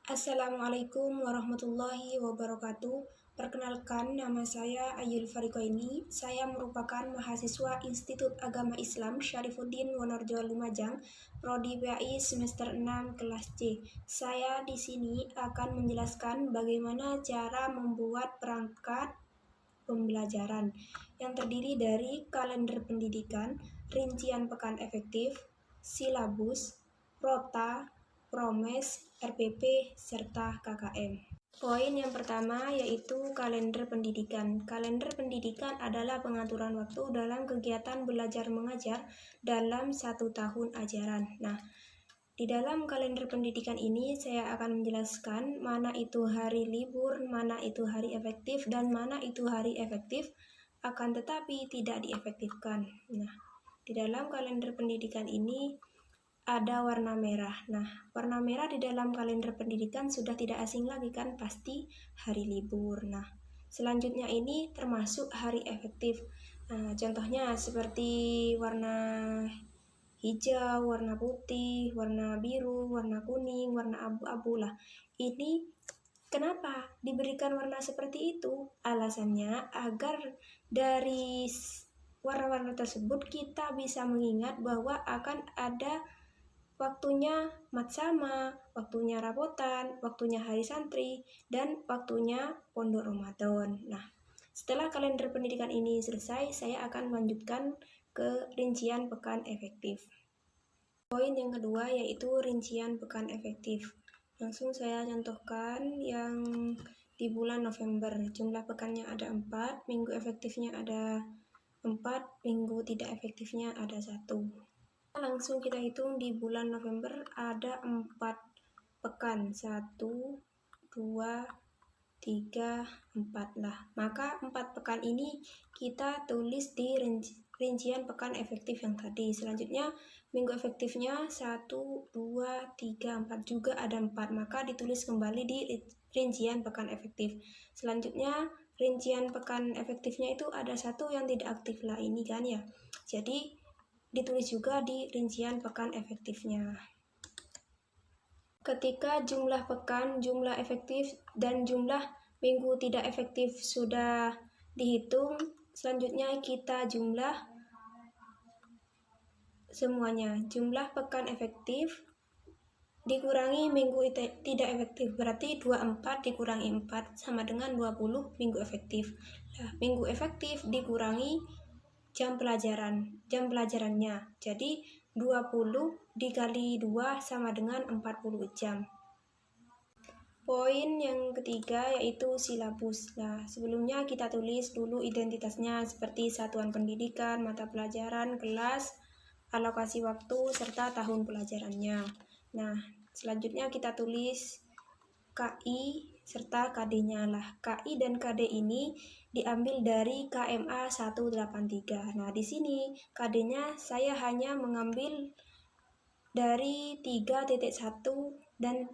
Assalamualaikum warahmatullahi wabarakatuh. Perkenalkan, nama saya Ayul Farikoini. Saya merupakan mahasiswa Institut Agama Islam Syarifuddin Wonorejo Lumajang, Prodi PAI semester 6 kelas C. Saya di sini akan menjelaskan bagaimana cara membuat perangkat pembelajaran yang terdiri dari kalender pendidikan, rincian pekan efektif, silabus, rota, promes, RPP, serta KKM. Poin yang pertama yaitu kalender pendidikan. Kalender pendidikan adalah pengaturan waktu dalam kegiatan belajar mengajar dalam 1 tahun ajaran. Nah, di dalam kalender pendidikan ini saya akan menjelaskan mana itu hari libur, mana itu hari efektif, dan mana itu hari efektif akan tetapi tidak diefektifkan. Nah, di dalam kalender pendidikan ini ada warna merah. Nah, warna merah di dalam kalender pendidikan sudah tidak asing lagi kan, pasti hari libur. Nah, selanjutnya ini termasuk hari efektif. Nah, contohnya seperti warna hijau, warna putih, warna biru, warna kuning, warna abu-abu lah. Ini kenapa diberikan warna seperti itu? Alasannya agar dari warna-warna tersebut kita bisa mengingat bahwa akan ada waktunya matsama, waktunya rabotan, waktunya hari santri, dan waktunya pondok Ramadan. Nah, setelah kalender pendidikan ini selesai, saya akan melanjutkan ke rincian pekan efektif. Poin yang kedua yaitu rincian pekan efektif. Langsung saya contohkan yang di bulan November. Jumlah pekannya ada 4, minggu efektifnya ada 4, minggu tidak efektifnya ada 1. Langsung kita hitung di bulan November ada 4 pekan. 1, 2, 3, 4 lah. Maka 4 pekan ini kita tulis di rincian pekan efektif yang tadi. Selanjutnya minggu efektifnya 1, 2, 3, 4 juga ada 4. Maka ditulis kembali di rincian pekan efektif. Selanjutnya rincian pekan efektifnya itu ada 1 yang tidak aktif lah ini kan ya. Jadi ditulis juga di rincian pekan efektifnya. Ketika jumlah pekan, jumlah efektif, dan jumlah minggu tidak efektif sudah dihitung, selanjutnya kita jumlah semuanya. Jumlah pekan efektif dikurangi minggu tidak efektif, berarti 24 dikurangi 4 sama dengan 20 minggu efektif. Nah, minggu efektif dikurangi jam pelajarannya. Jadi 20 dikali 2 sama dengan 40 jam. Poin yang ketiga yaitu silabus. Nah, sebelumnya kita tulis dulu identitasnya seperti satuan pendidikan, mata pelajaran, kelas, alokasi waktu, serta tahun pelajarannya. Nah, selanjutnya kita tulis KI serta KD-nya lah. KI dan KD ini diambil dari KMA 183. Nah, di sini KD-nya saya hanya mengambil dari 3.1 dan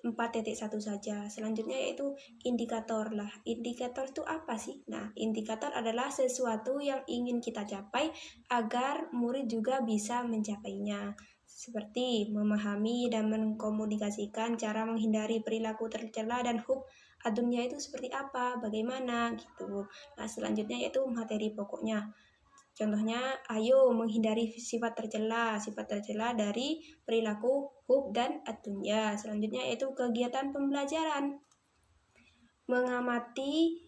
4.1 saja. Selanjutnya yaitu indikator lah. Indikator itu apa sih? Nah, indikator adalah sesuatu yang ingin kita capai agar murid juga bisa mencapainya. Seperti memahami dan mengkomunikasikan cara menghindari perilaku tercela dan hub adunnya itu seperti apa, bagaimana gitu. Nah, selanjutnya yaitu materi pokoknya. Contohnya, ayo menghindari sifat tercela dari perilaku hub dan adunya. Selanjutnya yaitu kegiatan pembelajaran. Mengamati,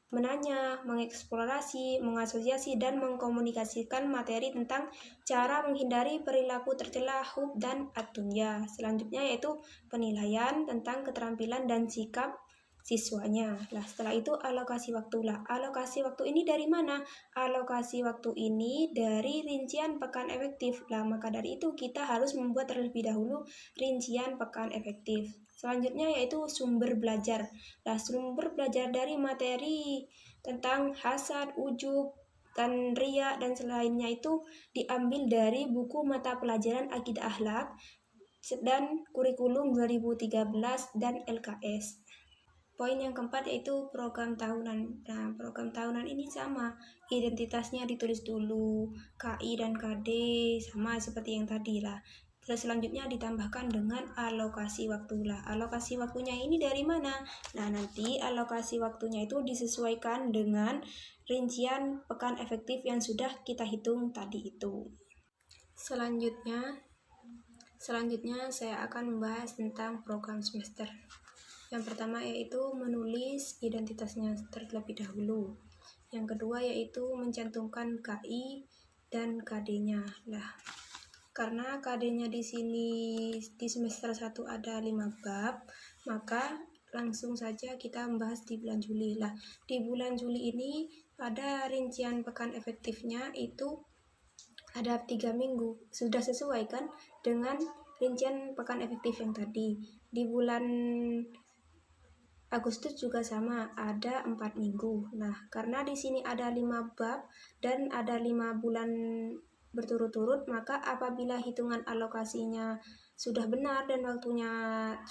menanya, mengeksplorasi, mengasosiasi, dan mengkomunikasikan materi tentang cara menghindari perilaku tercela hub dan adunya. Selanjutnya yaitu penilaian tentang keterampilan dan sikap siswanya. Nah, setelah itu alokasi waktu lah. Alokasi waktu ini dari mana? Alokasi waktu ini dari rincian pekan efektif. Lah, maka dari itu kita harus membuat terlebih dahulu rincian pekan efektif. Selanjutnya yaitu sumber belajar. Nah, sumber belajar dari materi tentang hasad, ujub, dan riya dan selainnya itu diambil dari buku mata pelajaran Akidah Akhlak dan kurikulum 2013 dan LKS. Poin yang keempat yaitu program tahunan. Nah, program tahunan ini sama, identitasnya ditulis dulu, KI dan KD sama seperti yang tadi lah. Lalu selanjutnya ditambahkan dengan alokasi waktu. Lah, alokasi waktunya ini dari mana? Nah, nanti alokasi waktunya itu disesuaikan dengan rincian pekan efektif yang sudah kita hitung tadi itu. Selanjutnya saya akan membahas tentang program semester. Yang pertama yaitu menulis identitasnya terlebih dahulu. Yang kedua yaitu mencantumkan KI dan KD-nya. Lah, karena KD-nya di sini di semester 1 ada 5 bab, maka langsung saja kita membahas di bulan Juli. Lah, di bulan Juli ini pada rincian pekan efektifnya itu ada 3 minggu. Sudah sesuai kan dengan rincian pekan efektif yang tadi. Di bulan Agustus juga sama, ada 4 minggu. Nah, karena di sini ada 5 bab dan ada 5 bulan berturut-turut, maka apabila hitungan alokasinya sudah benar dan waktunya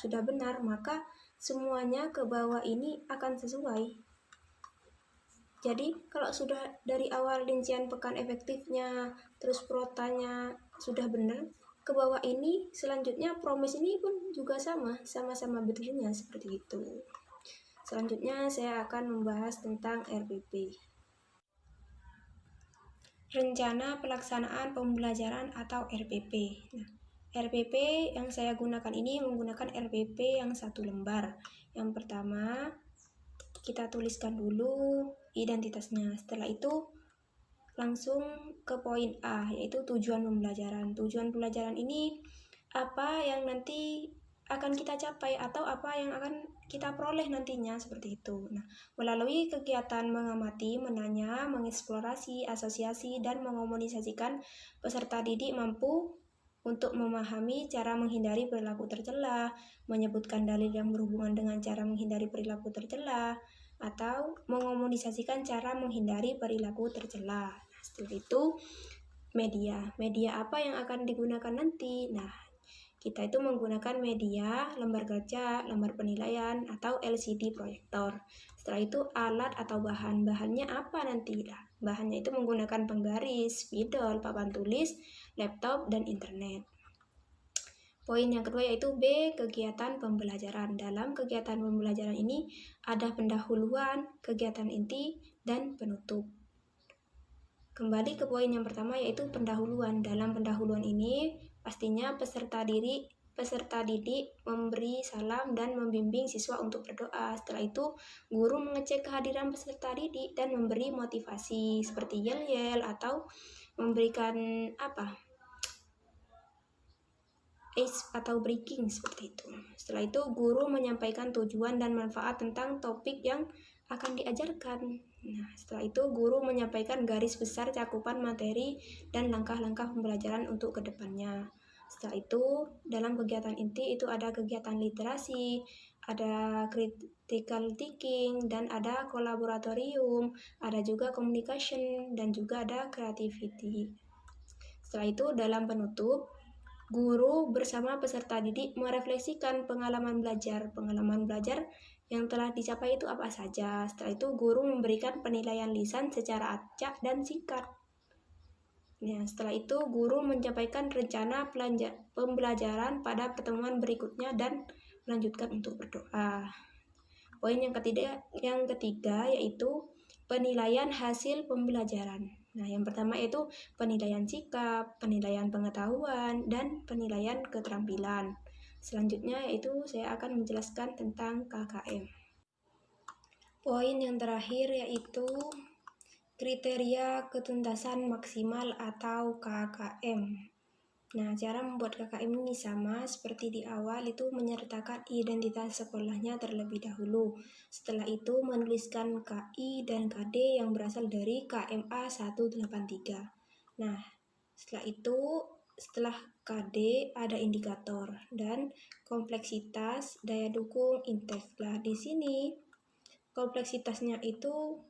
sudah benar, maka semuanya ke bawah ini akan sesuai. Jadi kalau sudah dari awal rincian pekan efektifnya, terus protanya sudah benar, ke bawah ini selanjutnya promis ini pun juga sama-sama betulnya seperti itu. Selanjutnya saya akan membahas tentang RPP. Rencana Pelaksanaan Pembelajaran atau RPP. Nah, RPP yang saya gunakan ini menggunakan RPP yang 1 lembar. Yang pertama, kita tuliskan dulu identitasnya. Setelah itu langsung ke poin A, yaitu tujuan pembelajaran. Tujuan pembelajaran ini apa yang nanti akan kita capai atau apa yang akan kita peroleh nantinya, seperti itu. Nah, melalui kegiatan mengamati, menanya, mengeksplorasi, asosiasi, dan mengomunikasikan, peserta didik mampu untuk memahami cara menghindari perilaku tercela, menyebutkan dalil yang berhubungan dengan cara menghindari perilaku tercela, atau mengomunikasikan cara menghindari perilaku tercela. Nah, setelah itu media apa yang akan digunakan nanti. Nah, kita itu menggunakan media lembar kaca, lembar penilaian, atau LCD proyektor. Setelah itu alat atau bahannya apa nanti? Nah, bahannya itu menggunakan penggaris, spidol, papan tulis, laptop, dan internet. Poin yang kedua yaitu B, kegiatan pembelajaran. Dalam kegiatan pembelajaran ini ada pendahuluan, kegiatan inti, dan penutup. Kembali ke poin yang pertama yaitu pendahuluan. Dalam pendahuluan ini pastinya peserta didik memberi salam dan membimbing siswa untuk berdoa. Setelah itu guru mengecek kehadiran peserta didik dan memberi motivasi seperti yel-yel atau memberikan ace atau breaking seperti itu. Setelah itu guru menyampaikan tujuan dan manfaat tentang topik yang akan diajarkan. Nah, setelah itu guru menyampaikan garis besar cakupan materi dan langkah-langkah pembelajaran untuk kedepannya. Setelah itu dalam kegiatan inti itu ada kegiatan literasi, ada critical thinking, dan ada kolaboratorium, ada juga communication, dan juga ada creativity. Setelah itu dalam penutup, guru bersama peserta didik merefleksikan pengalaman belajar yang telah dicapai itu apa saja. Setelah itu guru memberikan penilaian lisan secara acak dan singkat. Nah, setelah itu guru menyampaikan rencana pembelajaran pada pertemuan berikutnya dan melanjutkan untuk berdoa. Poin yang ketiga yaitu penilaian hasil pembelajaran. Nah, yang pertama yaitu penilaian sikap, penilaian pengetahuan, dan penilaian keterampilan. Selanjutnya yaitu saya akan menjelaskan tentang KKM. Poin yang terakhir yaitu kriteria ketuntasan maksimal atau KKM. Nah, cara membuat KKM ini sama seperti di awal, itu menyertakan identitas sekolahnya terlebih dahulu. Setelah itu menuliskan KI dan KD yang berasal dari KMA 183. Nah, setelah KD ada indikator dan kompleksitas, daya dukung, indeks. Nah, di sini kompleksitasnya itu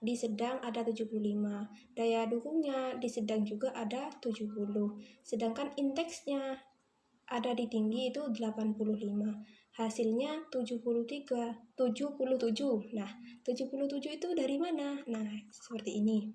di sedang ada 75, daya dukungnya di sedang juga ada 70, sedangkan indeksnya ada di tinggi itu 85, hasilnya 77. Nah, 77 itu dari mana? Nah, seperti ini.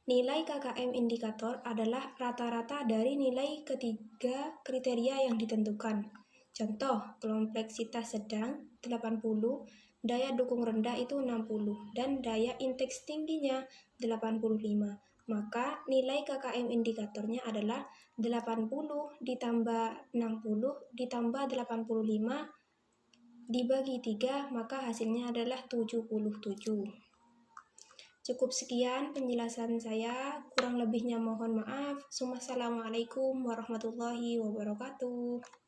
Nilai KKM indikator adalah rata-rata dari nilai ketiga kriteria yang ditentukan. Contoh, kompleksitas sedang 80, daya dukung rendah itu 60, dan daya intake tingginya 85. Maka nilai KKM indikatornya adalah 80 ditambah 60 ditambah 85 dibagi 3, maka hasilnya adalah 77. Cukup sekian penjelasan saya, kurang lebihnya mohon maaf. Wassalamualaikum warahmatullahi wabarakatuh.